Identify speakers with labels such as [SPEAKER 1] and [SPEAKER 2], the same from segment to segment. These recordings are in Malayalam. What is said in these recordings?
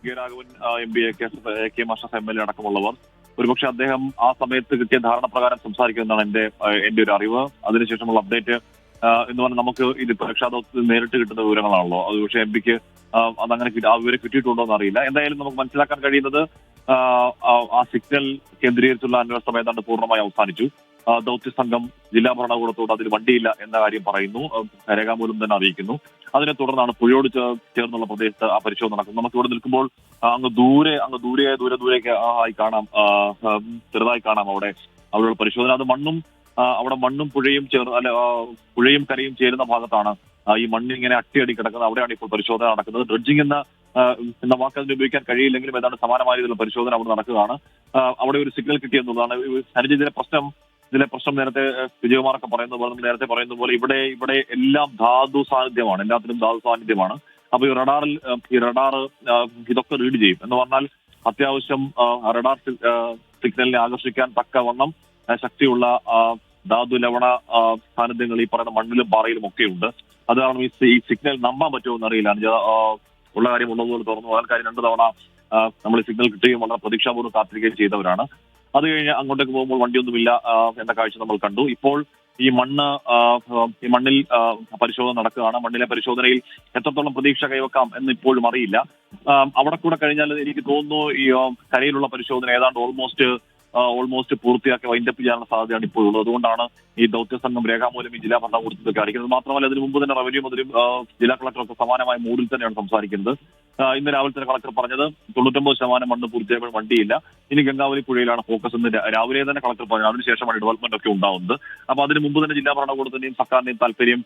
[SPEAKER 1] K Raghavan M P, K Ashraf MLA അടക്കമുള്ളവർ ഒരുപക്ഷെ അദ്ദേഹം ആ സമയത്ത് കിട്ടിയ ധാരണ പ്രകാരം സംസാരിക്കുന്നതാണ് എന്റെ ഒരു അറിവ്. അതിനുശേഷമുള്ള അപ്ഡേറ്റ് എന്ന് പറഞ്ഞാൽ നമുക്ക് ഇത് പരീക്ഷാ ദൗത്യത്തിൽ നേരിട്ട് കിട്ടുന്ന വിവരങ്ങളാണല്ലോ. അത് പക്ഷേ എം പിക്ക് അതങ്ങനെ ആ വിവരം കിട്ടിയിട്ടുണ്ടോ എന്ന് അറിയില്ല. എന്തായാലും നമുക്ക് മനസ്സിലാക്കാൻ കഴിയുന്നത് ആ സിഗ്നൽ കേന്ദ്രീകരിച്ചുള്ള അന്വേഷണം ഏതാണ്ട് പൂർണ്ണമായി അവസാനിച്ചു. ദൗത്യ സംഘം ജില്ലാ ഭരണകൂടത്തോട് അതിൽ വണ്ടിയില്ല എന്ന കാര്യം പറയുന്നു, രേഖാമൂലം തന്നെ അറിയിക്കുന്നു. അതിനെ തുടർന്നാണ് പുഴയോട് ചേർന്നുള്ള പ്രദേശത്ത് ആ പരിശോധന നടക്കുന്നത്. നമുക്ക് ഇവിടെ നിൽക്കുമ്പോൾ അങ്ങ് ദൂരേക്ക് ആയി കാണാം, ചെറുതായി കാണാം അവിടെയുള്ള പരിശോധന. അത് അവിടെ മണ്ണും പുഴയും പുഴയും കരയും ചേരുന്ന ഭാഗത്താണ് ഈ മണ്ണിങ്ങനെ അട്ടിയടി കിടക്കുന്നത്. അവിടെയാണ് ഇപ്പോൾ പരിശോധന നടക്കുന്നത്. ഡ്രഡ്ജിംഗ് എന്ന വാക്ക് അതിന് ഉപയോഗിക്കാൻ കഴിയില്ലെങ്കിലും ഏതാണ്ട് സമാനമായ രീതിയിലുള്ള പരിശോധന അവിടെ നടക്കുകയാണ്. അവിടെ ഒരു സിഗ്നൽ കിട്ടിയെന്നുള്ളതാണ്. ഇതിലെ പ്രശ്നം നേരത്തെ വിജയകുമാറൊക്കെ നേരത്തെ പറയുന്ന പോലെ ഇവിടെ എല്ലാം ധാതു സാന്നിധ്യമാണ്, എല്ലാത്തിനും ധാതു സാന്നിധ്യമാണ്. അപ്പൊ ഈ റഡാർ ഇതൊക്കെ റീഡ് ചെയ്യും എന്ന് പറഞ്ഞാൽ അത്യാവശ്യം റഡാർ സിഗ്നലിനെ ആകർഷിക്കാൻ തക്കവണ്ണം ശക്തിയുള്ള ധാതു ലവണ സാന്നിധ്യങ്ങൾ ഈ പറയുന്ന മണ്ണിലും പാറയിലും ഒക്കെ ഉണ്ട്. അത് കാരണം ഈ സിഗ്നൽ നമ്പാൻ പറ്റുമോ എന്നറിയില്ല. ഉള്ള കാര്യം ഉള്ളതുപോലെ തുറന്നു പോകാൻ കാര്യം 2 തവണ നമ്മൾ ഈ സിഗ്നൽ കിട്ടുകയും വളരെ പ്രതീക്ഷാപൂർവ്വം കാത്തിരിക്കുകയും ചെയ്തവരാണ്. അത് കഴിഞ്ഞ് അങ്ങോട്ടേക്ക് പോകുമ്പോൾ വണ്ടിയൊന്നുമില്ല എന്ന കാഴ്ച നമ്മൾ കണ്ടു. ഇപ്പോൾ ഈ മണ്ണിൽ പരിശോധന നടക്കുകയാണ്. മണ്ണിലെ പരിശോധനയിൽ എത്രത്തോളം പ്രതീക്ഷ കൈവെക്കാം എന്ന് ഇപ്പോഴും അറിയില്ല. അവിടെ കൂടെ കഴിഞ്ഞാൽ എനിക്ക് തോന്നുന്നു ഈ കരയിലുള്ള പരിശോധന ഏതാണ്ട് ഓൾമോസ്റ്റ് പൂർത്തിയാക്കി വൈൻഡപ്പ് ചെയ്യാനുള്ള സാധ്യതയാണ് ഇപ്പോഴുള്ളത്. അതുകൊണ്ടാണ് ഈ ദൗത്യ സംഘം രേഖാമൂലം ഈ ജില്ലാ ഭരണകൂടത്തിലേക്ക് അടിക്കുന്നത്. മാത്രമല്ല അതിന് മുമ്പ് തന്നെ റവന്യൂ മന്ത്രിയും ജില്ലാ കളക്ടറൊക്കെ സമാനമായ മൂഡിൽ തന്നെയാണ് സംസാരിക്കുന്നത്. ഇന്ന് രാവിലെ തന്നെ കളക്ടർ പറഞ്ഞത് 99% മണ്ണ് പൂർത്തിയായപ്പോൾ വണ്ടിയില്ല, ഇനി ഗംഗാവലി പുഴയിലാണ് ഫോക്കസ് എന്ന് രാവിലെ തന്നെ കളക്ടർ പറഞ്ഞു. അതിനുശേഷമാണ് ഡെവലപ്മെന്റ് ഒക്കെ ഉണ്ടാവുന്നത്. അപ്പൊ അതിന് മുമ്പ് തന്നെ ജില്ലാ ഭരണകൂടത്തിന്റെയും സർക്കാരിന്റെയും താല്പര്യം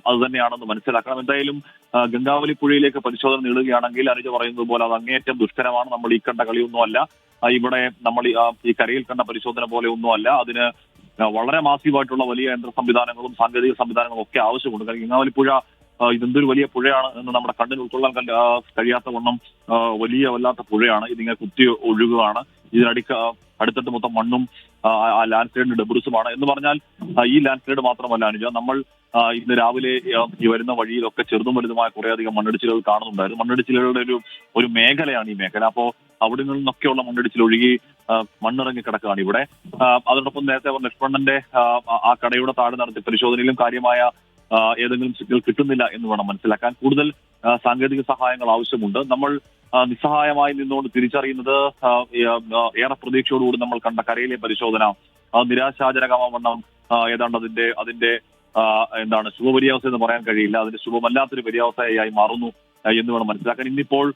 [SPEAKER 1] അത് തന്നെയാണെന്ന് മനസ്സിലാക്കണം. എന്തായാലും ഗംഗാവലി പുഴയിലേക്ക് പരിശോധന നീളുകയാണെങ്കിൽ അനുജ പറയുന്നത് പോലെ അത് അങ്ങേയറ്റം ദുഷ്കരമാണ്. നമ്മൾ ഈ കണ്ട കളിയൊന്നുമല്ല, ഇവിടെ നമ്മൾ ഈ കരയിൽ കണ്ട പരിശോധന പോലെ ഒന്നുമല്ല. അതിന് വളരെ മാസീവായിട്ടുള്ള വലിയ യന്ത്ര സംവിധാനങ്ങളും സാങ്കേതിക സംവിധാനങ്ങളും ഒക്കെ ആവശ്യമുണ്ട്. കാരണം ഗംഗാവലി പുഴ ഇതെന്തൊരു വലിയ പുഴയാണ് എന്ന് നമ്മുടെ കണ്ണിന് ഉൾക്കൊള്ളാൻ കഴിയാത്ത വണ്ണം വല്ലാത്ത പുഴയാണ്. ഇതിങ്ങനെ കുത്തി ഒഴുകുകയാണ്. അടുത്തിട്ട് മൊത്തം മണ്ണും ആ ലാൻഡ് സ്ലൈഡിന്റെ ഡെബ്രിസുമാണ്. എന്ന് പറഞ്ഞാൽ ഈ ലാൻഡ് സ്ലൈഡ് മാത്രമല്ല അനുജ, നമ്മൾ ഇന്ന് രാവിലെ ഈ വരുന്ന വഴിയിലൊക്കെ ചെറുതും വലുതുമായ കുറേയധികം മണ്ണിടിച്ചിലുകൾ കാണുന്നുണ്ടായിരുന്നു. മണ്ണിടിച്ചിലുകളുടെ ഒരു മേഖലയാണ് ഈ മേഖല. അപ്പോ അവിടെ നിന്നൊക്കെയുള്ള മണ്ണിടിച്ചിൽ ഒഴുകി മണ്ണിറങ്ങി കിടക്കുകയാണ് ഇവിടെ. അതോടൊപ്പം നേരത്തെ പറഞ്ഞ ലക്ഷ്മണന്റെ ആ കടയുടെ താഴെ നടത്തിയ പരിശോധനയിലും കാര്യമായ ഏതെങ്കിലും സിഗ്നൽ കിട്ടുന്നില്ല എന്ന് വേണം മനസ്സിലാക്കാൻ. കൂടുതൽ സാങ്കേതിക സഹായങ്ങൾ ആവശ്യമുണ്ട്. നമ്മൾ നിസ്സഹായമായി നിന്നുകൊണ്ട് തിരിച്ചറിയുന്നത് ഏറെ പ്രതീക്ഷയോടുകൂടി നമ്മൾ കണ്ട കരയിലെ പരിശോധന നിരാശാജനകമാവണ്ണം ഏതാണ്ട് അതിന്റെ ശുഭപര്യാവസ്ഥ എന്ന് പറയാൻ കഴിയില്ല. അതിന്റെ ശുഭമല്ലാത്തൊരു പര്യാവസ്ഥയായി മാറുന്നു എന്ന് വേണം മനസ്സിലാക്കാൻ. ഇന്നിപ്പോൾ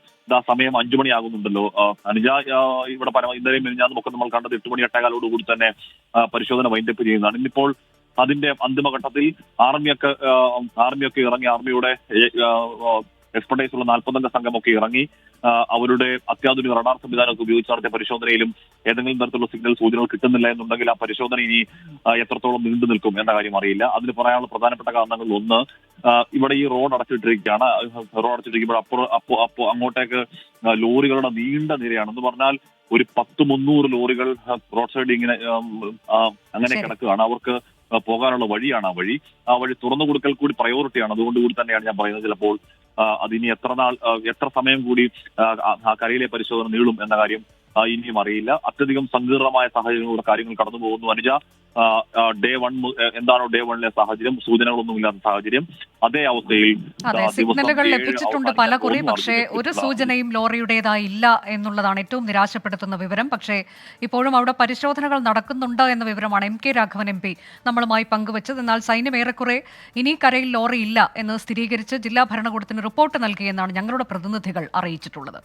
[SPEAKER 1] സമയം 5 മണിയാകുന്നുണ്ടല്ലോ അനുജ. ഇവിടെ ഇന്നലെയും മിനിഞ്ഞാന്നുമൊക്കെ നമ്മൾ കണ്ടത് 8 മണി 8:15 കൂടി തന്നെ പരിശോധന വൈൻഡപ്പ് ചെയ്യുന്നതാണ്. ഇന്നിപ്പോൾ അതിന്റെ അന്തിമഘട്ടത്തിൽ ആർമിയൊക്കെ ഇറങ്ങി, ആർമിയുടെ എക്സ്പെർട്ടൈസ് ഉള്ള 40 അംഗ സംഘമൊക്കെ ഇറങ്ങി അവരുടെ അത്യാധുനിക റഡാർ സംവിധാനമൊക്കെ ഉപയോഗിച്ച് നടത്തിയ പരിശോധനയിലും ഏതെങ്കിലും തരത്തിലുള്ള സിഗ്നൽ സൂചനകൾ കിട്ടുന്നില്ല എന്നുണ്ടെങ്കിൽ ആ പരിശോധന ഇനി എത്രത്തോളം നീണ്ടു നിൽക്കും എന്ന കാര്യം അറിയില്ല. അതിന് പറയാനുള്ള പ്രധാനപ്പെട്ട കാരണങ്ങളിൽ ഒന്ന്, ഇവിടെ ഈ റോഡ് അടച്ചിട്ടിരിക്കുകയാണ്. റോഡ് അടച്ചിട്ടിരിക്കുമ്പോൾ അങ്ങോട്ടേക്ക് ലോറികളുടെ നീണ്ട നിരയാണ്. എന്ന് പറഞ്ഞാൽ ഒരു 100-300 ലോറികൾ റോഡ് സൈഡ് ഇങ്ങനെ അങ്ങനെ കിടക്കുകയാണ്. അവർക്ക് പോകാനുള്ള വഴിയാണ് ആ വഴി തുറന്നു കൊടുക്കൽ കൂടി പ്രയോറിറ്റിയാണ്. അതുകൊണ്ടുകൂടി തന്നെയാണ് ഞാൻ പറയുന്നത് ചിലപ്പോൾ അതിനി എത്ര സമയം കൂടി ആ കരയിലെ പരിശോധന നീളും എന്ന കാര്യം ഇനിയും അറിയില്ല. അത്യധികം സങ്കീർണമായ സാഹചര്യങ്ങളിലൂടെ കാര്യങ്ങൾ കടന്നു പോകുന്നു അനുജ. ഡേ 1 എന്താണോ ഡേ 1-ലെ സാഹചര്യം, സൂചനകളൊന്നുമില്ലാത്ത സാഹചര്യം, അതേ അവസ്ഥയിൽ
[SPEAKER 2] സിഗ്നലുകൾ ലഭിച്ചിട്ടുണ്ട് പലകുറി. പക്ഷേ ഒരു സൂചനയും ലോറിയുടേതായില്ല എന്നുള്ളതാണ് ഏറ്റവും നിരാശപ്പെടുത്തുന്ന വിവരം. പക്ഷേ ഇപ്പോഴും അവിടെ പരിശോധനകൾ നടക്കുന്നുണ്ട് എന്ന വിവരമാണ് MK രാഘവൻ MP നമ്മളുമായി പങ്കുവച്ചത്. എന്നാൽ സൈന്യം ഏറെക്കുറെ ഇനി കരയിൽ ലോറി ഇല്ല എന്ന് സ്ഥിരീകരിച്ച് ജില്ലാ ഭരണകൂടത്തിന് റിപ്പോർട്ട് നൽകിയെന്നാണ് ഞങ്ങളുടെ പ്രതിനിധികൾ അറിയിച്ചിട്ടുള്ളത്.